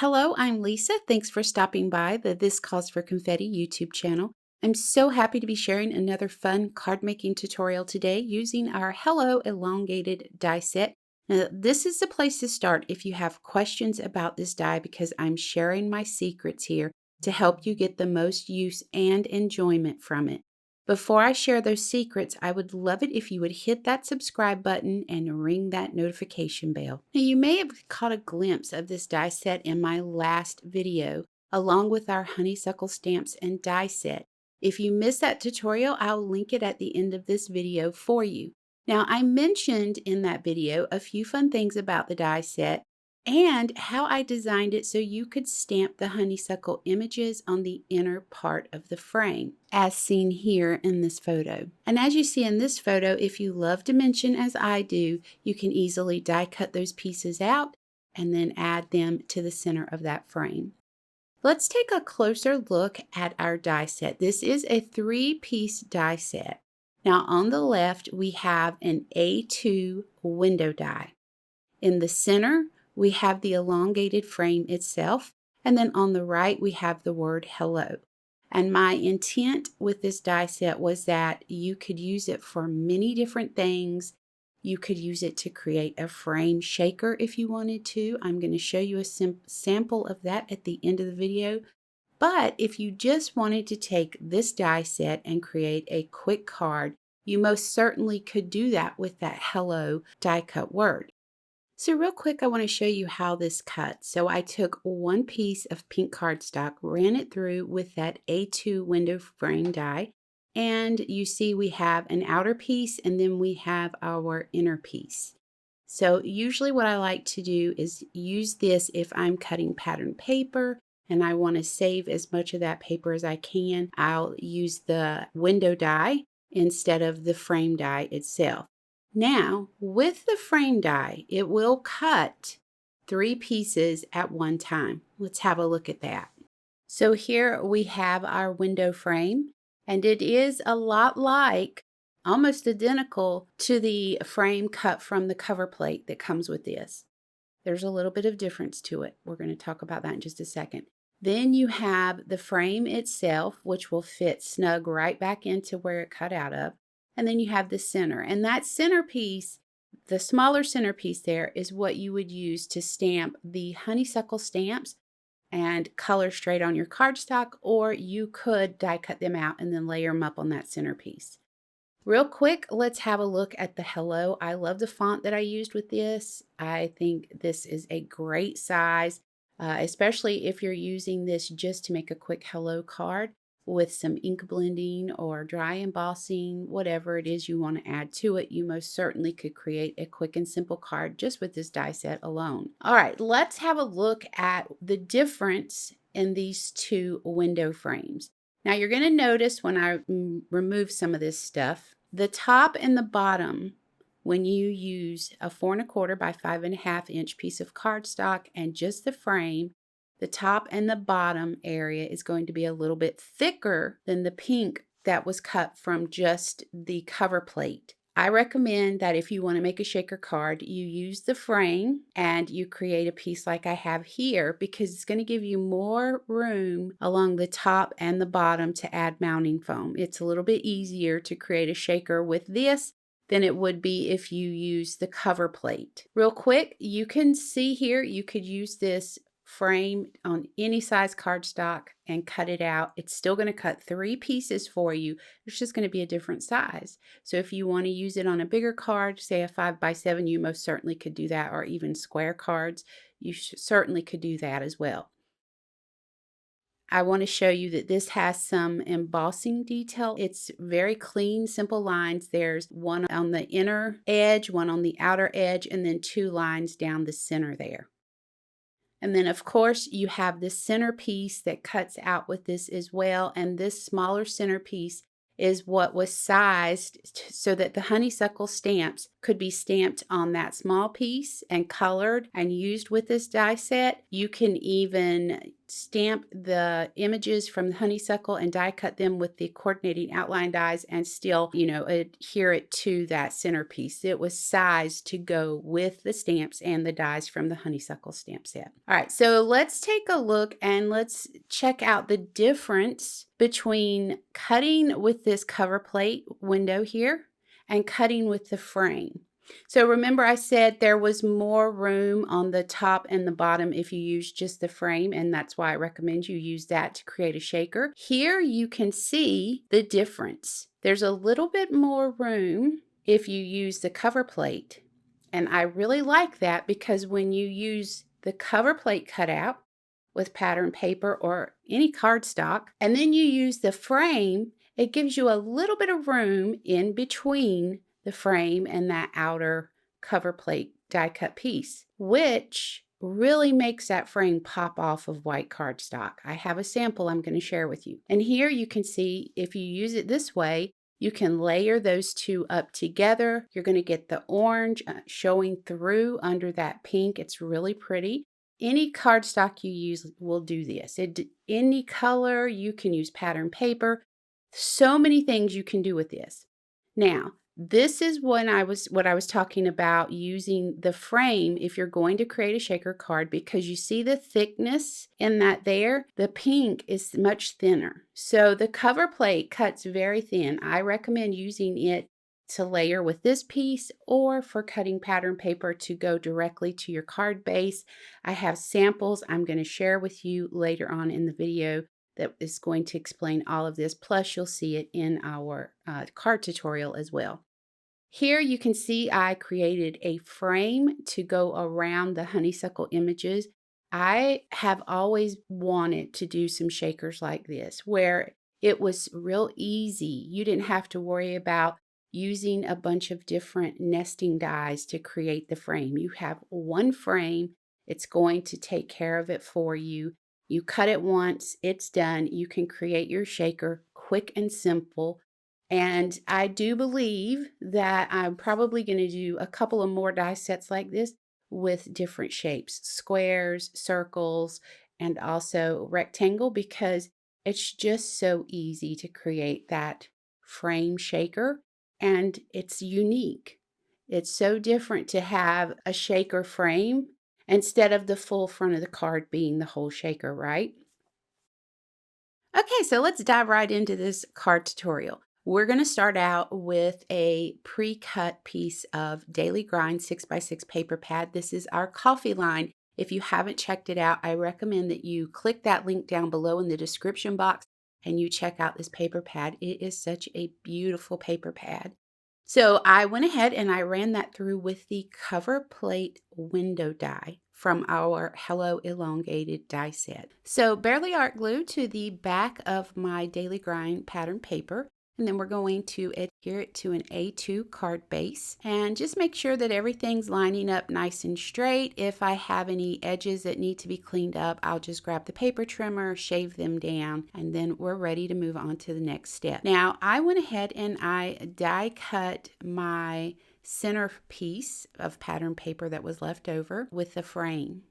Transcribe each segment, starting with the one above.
Hello, I'm Lisa. Thanks for stopping by the This Calls for Confetti YouTube channel. I'm so happy to be sharing another fun card making tutorial today using our Hello Elongated die set. Now, this is the place to start if you have questions about this die because I'm sharing my secrets here to help you get the most use and enjoyment from it. Before I share those secrets, I would love it if you would hit that subscribe button and ring that notification bell. Now, you may have caught a glimpse of this die set in my last video, along with our honeysuckle stamps and die set. If you missed that tutorial, I'll link it at the end of this video for you. Now, I mentioned in that video a few fun things about the die set and how I designed it so you could stamp the honeysuckle images on the inner part of the frame, as seen here in this photo. And as you see in this photo, if you love dimension as I do, you can easily die cut those pieces out and then add them to the center of that frame. Let's take a closer look at our die set. This is a 3-piece die set. Now on the left, we have an A2 window die. In the center, we have the elongated frame itself, and then on the right we have the word hello. And my intent with this die set was that you could use it for many different things. You could use it to create a frame shaker if you wanted to. I'm going to show you a sample of that at the end of the video. But if you just wanted to take this die set and create a quick card, you most certainly could do that with that hello die cut word. So real quick, I want to show you how this cuts. So I took one piece of pink cardstock, ran it through with that A2 window frame die, and you see we have an outer piece and then we have our inner piece. So usually what I like to do is use this if I'm cutting pattern paper and I want to save as much of that paper as I can. I'll use the window die instead of the frame die itself. Now, with the frame die, it will cut 3 pieces at one time. Let's have a look at that. So here we have our window frame, and it is a lot like, almost identical to the frame cut from the cover plate that comes with this. There's a little bit of difference to it. We're going to talk about that in just a second. Then you have the frame itself, which will fit snug right back into where it cut out of. And then you have the center. And that centerpiece, the smaller centerpiece there, is what you would use to stamp the honeysuckle stamps and color straight on your cardstock, or you could die cut them out and then layer them up on that centerpiece. Real quick, let's have a look at the hello. I love the font that I used with this. I think this is a great size, especially if you're using this just to make a quick hello card with some ink blending or dry embossing, whatever it is you want to add to it. You most certainly could create a quick and simple card just with this die set alone. All right, let's have a look at the difference in these two window frames. Now you're going to notice when I remove some of this stuff, the top and the bottom, when you use a 4 1/4 by 5 1/2 inch piece of cardstock and just the frame, the top and the bottom area is going to be a little bit thicker than the pink that was cut from just the cover plate. I recommend that if you want to make a shaker card, you use the frame and you create a piece like I have here, because it's going to give you more room along the top and the bottom to add mounting foam. It's a little bit easier to create a shaker with this than it would be if you use the cover plate. Real quick, you can see here, you could use this frame on any size cardstock and cut it out. It's still going to cut 3 pieces for you. It's just going to be a different size. So if you want to use it on a bigger card, say a 5 by 7, you most certainly could do that, or even square cards, you certainly could do that as well. I want to show you that this has some embossing detail. It's very clean, simple lines. There's one on the inner edge, one on the outer edge, and then 2 lines down the center there. And then, of course, you have the centerpiece that cuts out with this as well. And this smaller centerpiece is what was sized so that the honeysuckle stamps could be stamped on that small piece and colored and used with this die set. You can even stamp the images from the honeysuckle and die cut them with the coordinating outline dies and still, adhere it to that centerpiece. It was sized to go with the stamps and the dies from the honeysuckle stamp set. All right, so let's take a look and let's check out the difference between cutting with this cover plate window here and cutting with the frame. So remember I said there was more room on the top and the bottom if you use just the frame, and that's why I recommend you use that to create a shaker. Here you can see the difference. There's a little bit more room if you use the cover plate, and I really like that because when you use the cover plate cutout with pattern paper or any cardstock, and then you use the frame, it gives you a little bit of room in between the frame and that outer cover plate die cut piece, which really makes that frame pop off of white cardstock. I have a sample I'm going to share with you. And here you can see if you use it this way, you can layer those two up together. You're going to get the orange showing through under that pink. It's really pretty. Any cardstock you use will do this. Any color, you can use pattern paper. So many things you can do with this. Now, this is what I was talking about using the frame if you're going to create a shaker card, because you see the thickness in that there. The pink is much thinner. So the cover plate cuts very thin. I recommend using it to layer with this piece or for cutting pattern paper to go directly to your card base. I have samples I'm going to share with you later on in the video that is going to explain all of this. Plus, you'll see it in our card tutorial as well. Here you can see I created a frame to go around the honeysuckle images. I have always wanted to do some shakers like this where it was real easy. You didn't have to worry about using a bunch of different nesting dies to create the frame. You have one frame. It's going to take care of it for you. You cut it once, it's done. You can create your shaker quick and simple. And I do believe that I'm probably going to do a couple of more die sets like this with different shapes, squares, circles, and also rectangle, because it's just so easy to create that frame shaker and it's unique. It's so different to have a shaker frame instead of the full front of the card being the whole shaker, right? Okay, so let's dive right into this card tutorial. We're going to start out with a pre-cut piece of Daily Grind 6x6 paper pad. This is our coffee line. If you haven't checked it out, I recommend that you click that link down below in the description box and you check out this paper pad. It is such a beautiful paper pad. So I went ahead and I ran that through with the cover plate window die from our Hello Elongated die set. So barely art glue to the back of my Daily Grind pattern paper. And then we're going to adhere it to an A2 card base and just make sure that everything's lining up nice and straight. If I have any edges that need to be cleaned up, I'll just grab the paper trimmer, shave them down, and then we're ready to move on to the next step. Now, I went ahead and I die cut my center piece of pattern paper that was left over with the frame.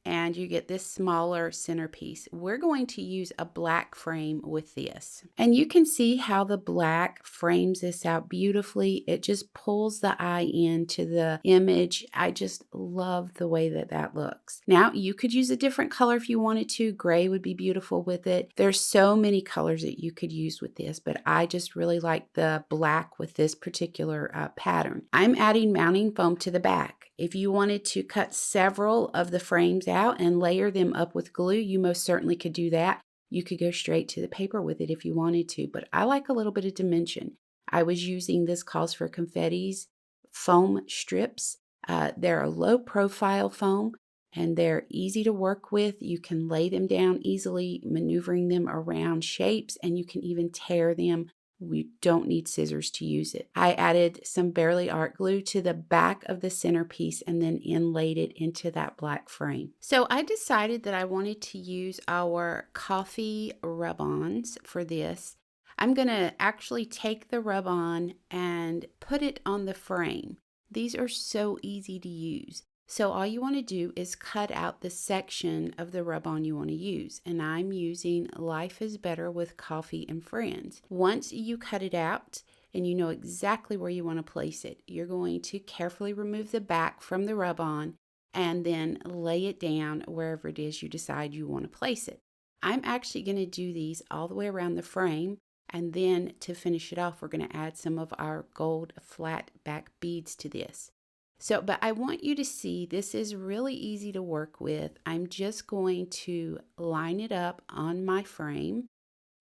And you get this smaller centerpiece. We're going to use a black frame with this. And you can see how the black frames this out beautifully. It just pulls the eye into the image. I just love the way that that looks. Now, you could use a different color if you wanted to. Gray would be beautiful with it. There's so many colors that you could use with this, but I just really like the black with this particular pattern. I'm adding mounting foam to the back. If you wanted to cut several of the frames out and layer them up with glue, you most certainly could do that. You could go straight to the paper with it if you wanted to, but I like a little bit of dimension. I was using This Calls for Confetti's foam strips. They're a low profile foam and they're easy to work with. You can lay them down easily, maneuvering them around shapes, and you can even tear them. We don't need scissors to use it. I added some barely art glue to the back of the centerpiece and then inlaid it into that black frame. So I decided that I wanted to use our coffee rub-ons for this. I'm going to actually take the rub-on and put it on the frame. These are so easy to use. So all you want to do is cut out the section of the rub-on you want to use. And I'm using Life is Better with Coffee and Friends. Once you cut it out and you know exactly where you want to place it, you're going to carefully remove the back from the rub-on and then lay it down wherever it is you decide you want to place it. I'm actually going to do these all the way around the frame. And then to finish it off, we're going to add some of our gold flat back beads to this. So, but I want you to see this is really easy to work with. I'm just going to line it up on my frame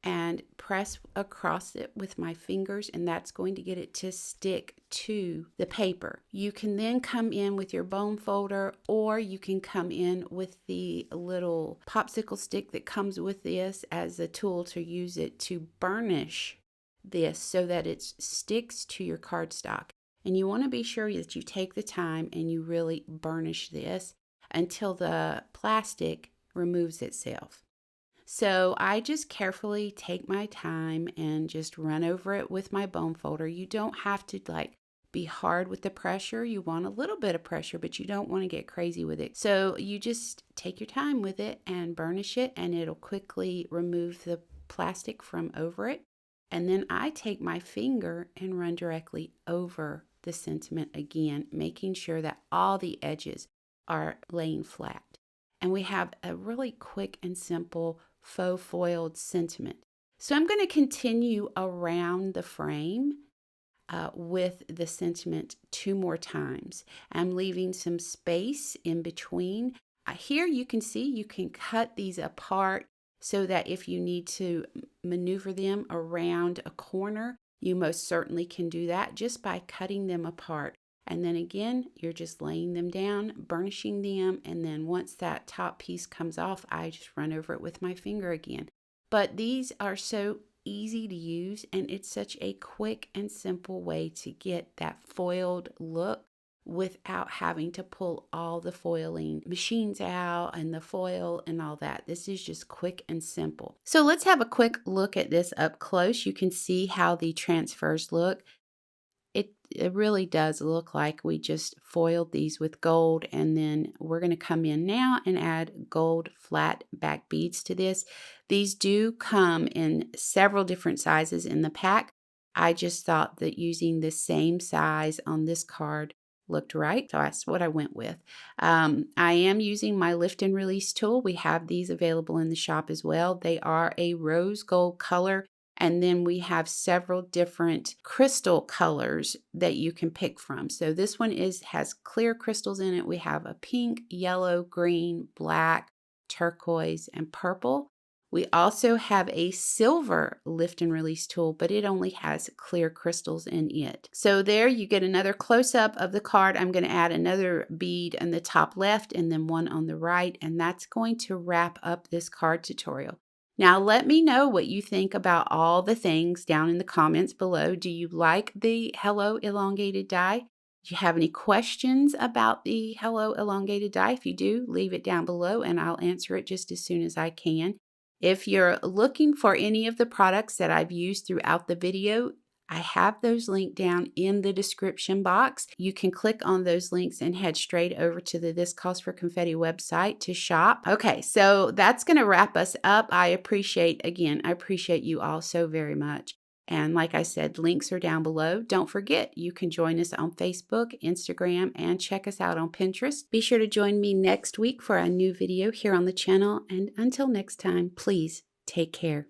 and press across it with my fingers, and that's going to get it to stick to the paper. You can then come in with your bone folder, or you can come in with the little popsicle stick that comes with this as a tool to use it to burnish this so that it sticks to your cardstock. And you want to be sure that you take the time and you really burnish this until the plastic removes itself. So I just carefully take my time and just run over it with my bone folder. You don't have to be hard with the pressure. You want a little bit of pressure, but you don't want to get crazy with it. So you just take your time with it and burnish it, and it'll quickly remove the plastic from over it. And then I take my finger and run directly over the sentiment again, making sure that all the edges are laying flat. And we have a really quick and simple faux foiled sentiment. So I'm going to continue around the frame with the sentiment 2 more times. I'm leaving some space in between. Here you can see you can cut these apart so that if you need to maneuver them around a corner, you most certainly can do that just by cutting them apart. And then again, you're just laying them down, burnishing them, and then once that top piece comes off, I just run over it with my finger again. But these are so easy to use, and it's such a quick and simple way to get that foiled look without having to pull all the foiling machines out and the foil and all that. This is just quick and simple. So let's have a quick look at this up close. You can see how the transfers look. It really does look like we just foiled these with gold, and then we're going to come in now and add gold flat back beads to this. These do come in several different sizes in the pack. I just thought that using the same size on this card looked right, so that's what I went with. I am using my lift and release tool. We have these available in the shop as well. They are a rose gold color. And then we have several different crystal colors that you can pick from. So this one has clear crystals in it. We have a pink, yellow, green, black, turquoise, and purple. We also have a silver lift and release tool, but it only has clear crystals in it. So there you get another close-up of the card. I'm going to add another bead in the top left and then one on the right, and that's going to wrap up this card tutorial. Now, let me know what you think about all the things down in the comments below. Do you like the Hello Elongated die? Do you have any questions about the Hello Elongated die? If you do, leave it down below and I'll answer it just as soon as I can. If you're looking for any of the products that I've used throughout the video, I have those linked down in the description box. You can click on those links and head straight over to the This Calls for Confetti website to shop. Okay, so that's going to wrap us up. I appreciate you all so very much. And like I said, links are down below. Don't forget, you can join us on Facebook, Instagram, and check us out on Pinterest. Be sure to join me next week for a new video here on the channel. And until next time, please take care.